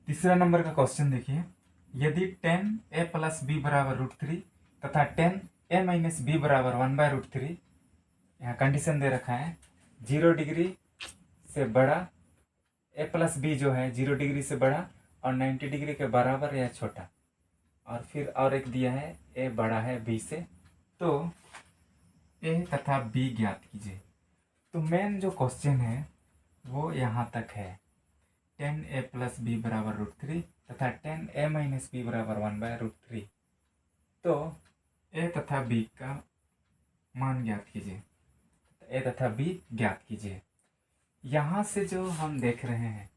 तीसरा नंबर का क्वेश्चन देखिए, यदि टेन ए प्लस बी बराबर √3 तथा टेन ए माइनस बी बराबर 1/√3, यहाँ कंडीशन दे रखा है 0 डिग्री से बड़ा, ए प्लस बी जो है 0 डिग्री से बड़ा और 90 डिग्री के बराबर या छोटा, और फिर और एक दिया है ए बड़ा है बी से, तो ए तथा बी ज्ञात कीजिए। तो मेन जो क्वेश्चन है वो यहाँ तक है, टेन ए प्लस बी बराबर √3 तथा टेन ए माइनस बी बराबर 1/√3। तो ए तथा बी का मान ज्ञात कीजिए, ए तथा बी ज्ञात कीजिए। यहाँ से जो हम देख रहे हैं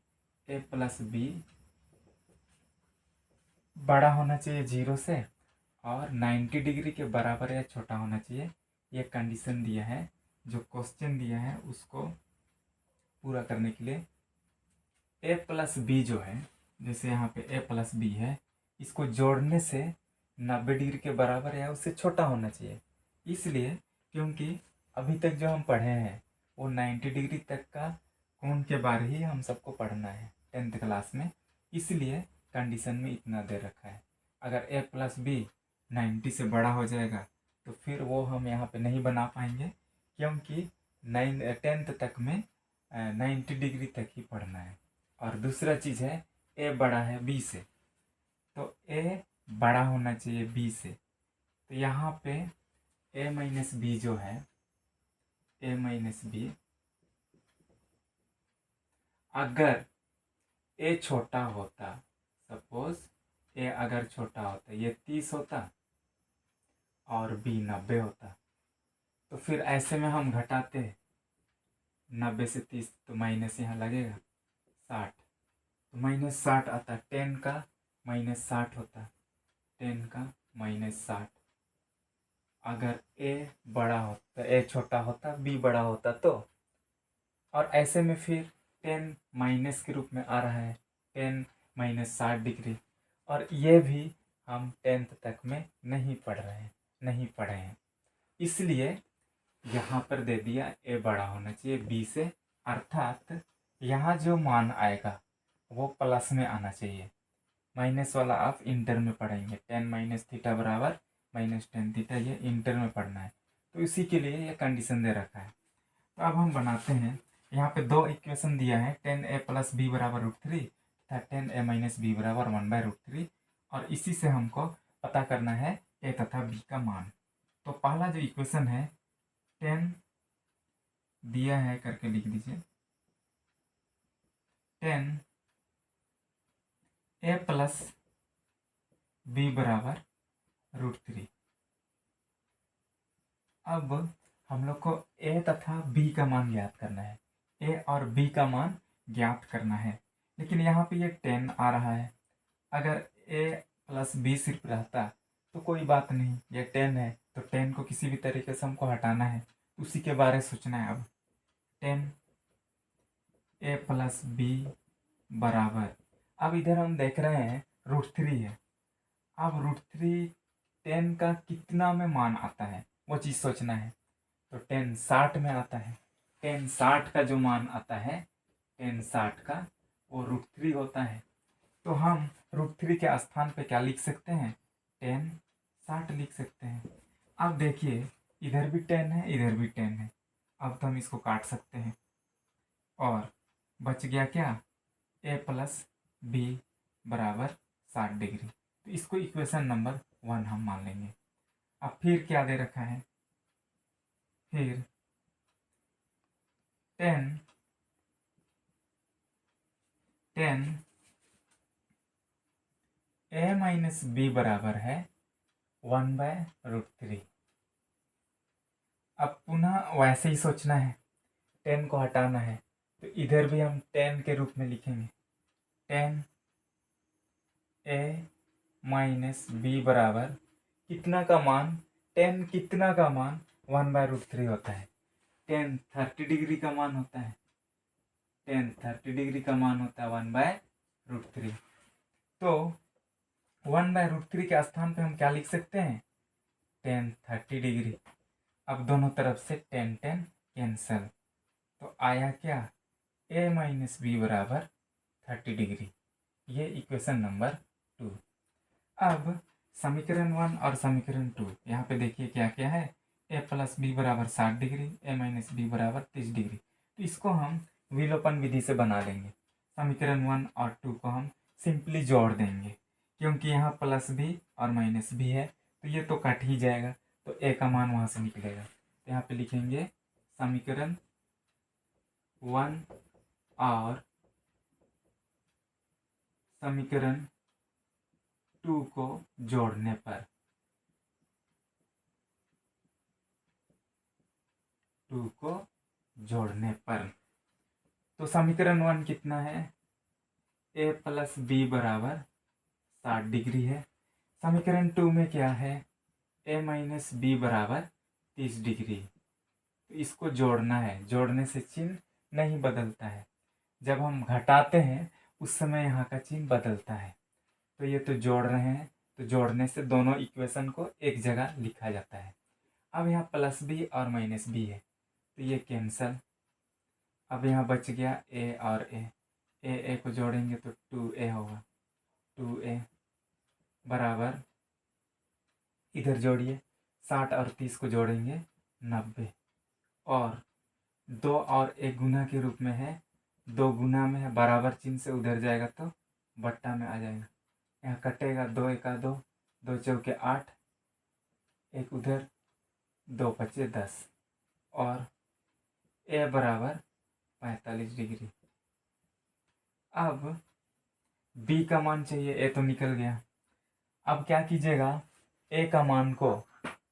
ए प्लस बी बड़ा होना चाहिए 0 से और 90 डिग्री के बराबर या छोटा होना चाहिए, ये कंडीशन दिया है। जो क्वेश्चन दिया है उसको पूरा करने के लिए ए प्लस बी जो है, जैसे यहाँ पे ए प्लस बी है, इसको जोड़ने से 90 डिग्री के बराबर या उससे छोटा होना चाहिए। इसलिए क्योंकि अभी तक जो हम पढ़े हैं वो 90 डिग्री तक का कोण के बारे ही हम सबको पढ़ना है 10th क्लास में, इसलिए कंडीशन में इतना दे रखा है। अगर ए प्लस बी 90 से बड़ा हो जाएगा तो फिर वो हम यहाँ पे नहीं बना पाएंगे, क्योंकि 10th तक में 90 डिग्री तक ही पढ़ना है। और दूसरा चीज़ है ए बड़ा है बी से, तो ए बड़ा होना चाहिए बी से। तो यहाँ पे ए माइनस बी जो है, ए माइनस बी, अगर ए छोटा होता, सपोज ए अगर छोटा होता, ये 30 होता और बी 90 होता, तो फिर ऐसे में हम घटाते 90 से 30, तो माइनस यहाँ लगेगा 60, तो -60 आता, 10 का -60 होता, 10 का -60। अगर ए बड़ा होता, ए छोटा होता, बी बड़ा होता तो, और ऐसे में फिर 10 माइनस के रूप में आ रहा है, 10 -60 डिग्री, और ये भी हम 10th तक में नहीं पढ़ रहे हैं, नहीं पढ़े हैं, इसलिए यहाँ पर दे दिया ए बड़ा होना चाहिए बी से, अर्थात यहाँ जो मान आएगा वो प्लस में आना चाहिए। माइनस वाला आप इंटर में पढ़ेंगे, 10 माइनस थीटा बराबर -10 थीटा, ये इंटर में पढ़ना है, तो इसी के लिए ये कंडीशन दे रखा है। तो अब हम बनाते हैं, यहाँ पे दो इक्वेशन दिया है, 10a प्लस बी बराबर √3 तथा 10a माइनस बी बराबर 1/√3, और इसी से हमको पता करना है ए तथा बी का मान। तो पहला जो इक्वेशन है 10 दिया है करके लिख दीजिए, 10 ए प्लस बी बराबर √3। अब हम लोग को ए तथा बी का मान ज्ञात करना है, ए और बी का मान ज्ञात करना है, लेकिन यहाँ पे ये 10 आ रहा है। अगर ए प्लस बी सिर्फ रहता तो कोई बात नहीं, ये 10 है तो 10 को किसी भी तरीके से हमको हटाना है, उसी के बारे में सोचना है। अब 10 ए प्लस बी बराबर, अब इधर हम देख रहे हैं √3 है, अब √3 10 का कितना में मान आता है वो चीज़ सोचना है। तो 10 60 में आता है, 10 60 का जो मान आता है, 10 60 का वो √3 होता है। तो हम √3 के स्थान पे क्या लिख सकते हैं, 10 60 लिख सकते हैं। अब देखिए इधर भी 10 है, इधर भी 10 है, अब तो हम इसको काट सकते हैं और बच गया क्या, ए प्लस बी बराबर 60 डिग्री। तो इसको इक्वेशन नंबर 1 हम मान लेंगे। अब फिर क्या दे रखा है, फिर 10 ए माइनस बी बराबर है 1/√3। अब पुनः वैसे ही सोचना है, 10 को हटाना है, तो इधर भी हम 10 के रूप में लिखेंगे, 10 ए माइनस बी बराबर कितना का मान, 10 कितना का मान 1/√3 होता है, 10 30 डिग्री का मान होता है, 10 30 डिग्री का मान होता है 1/√3। तो 1/√3 के स्थान पे हम क्या लिख सकते हैं, 10 30 डिग्री। अब दोनों तरफ से 10 10 कैंसल, तो आया क्या, ए माइनस बी बराबर 30 डिग्री। ये इक्वेशन नंबर 2। अब समीकरण 1 और समीकरण 2 यहाँ पे देखिए क्या क्या है। ए प्लस बी बराबर 60 डिग्री, ए माइनस बी बराबर 30 डिग्री। तो इसको हम विलोपन विधि से बना लेंगे। समीकरण 1 और 2 को हम सिंपली जोड़ देंगे, क्योंकि यहाँ प्लस भी और माइनस भी है तो ये तो कट ही जाएगा, तो ए का मान वहाँ से निकलेगा। तो यहाँ पे लिखेंगे समीकरण 1 और समीकरण 2 को जोड़ने पर 2 को जोड़ने पर तो समीकरण 1 कितना है, ए प्लस बी बराबर 60 डिग्री है। समीकरण 2 में क्या है, ए माइनस बी बराबर 30 डिग्री। तो इसको जोड़ना है, जोड़ने से चिन्ह नहीं बदलता है। जब हम घटाते हैं उस समय यहाँ का चिन्ह बदलता है। तो ये तो जोड़ रहे हैं, तो जोड़ने से दोनों इक्वेशन को एक जगह लिखा जाता है। अब यहाँ प्लस बी और माइनस बी है तो ये कैंसल। अब यहाँ बच गया ए और ए को जोड़ेंगे तो 2a होगा। 2a बराबर, इधर जोड़िए, 60 और 30 को जोड़ेंगे 90, और 2 और 1 गुना के रूप में है, 2 गुना में है, बराबर चिन्ह से उधर जाएगा तो बट्टा में आ जाएगा। यहाँ कटेगा, 2 एका 2, 2 चौके 8, एक उधर, 2 पचे 10, और ए बराबर 45 डिग्री। अब बी का मान चाहिए, ए तो निकल गया। अब क्या कीजिएगा, ए का मान को,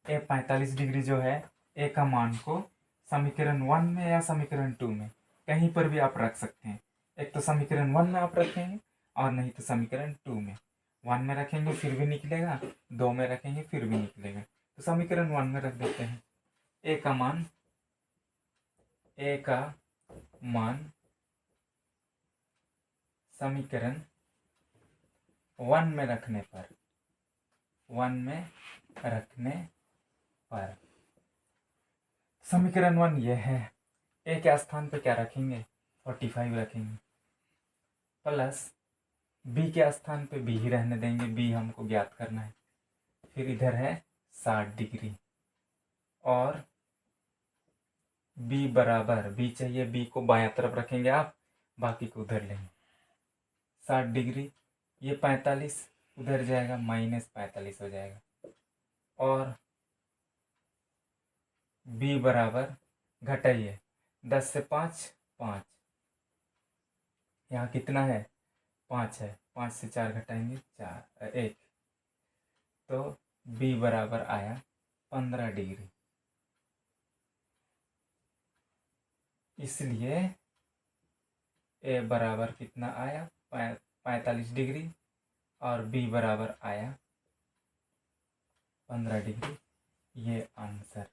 ए 45 डिग्री जो है, ए का मान को समीकरण 1 में या समीकरण 2 में कहीं पर भी आप रख सकते हैं। एक तो समीकरण 1 में आप रखेंगे और नहीं तो समीकरण 2 में। 1 में रखेंगे फिर भी निकलेगा, 2 में रखेंगे फिर भी निकलेगा, तो समीकरण 1 में रख देते हैं। ए का मान समीकरण 1 में रखने पर, 1 में रखने पर समीकरण 1 ये है। ए के स्थान पे क्या रखेंगे, 45 रखेंगे, प्लस बी के स्थान पे बी ही रहने देंगे, बी हमको ज्ञात करना है। फिर इधर है 60 डिग्री, और बी बराबर, बी चाहिए, बी को बायां तरफ रखेंगे आप, बाकी को उधर लेंगे। 60 डिग्री, ये 45 उधर जाएगा, माइनस 45 हो जाएगा, और बी बराबर, घटाइए, 10 से 5 5, यहाँ कितना है 5 है, 5 से 4 घटाएंगे 4 1, तो बी बराबर आया 15 डिग्री। इसलिए ए बराबर कितना आया, 45 डिग्री, और बी बराबर आया 15 डिग्री। ये आंसर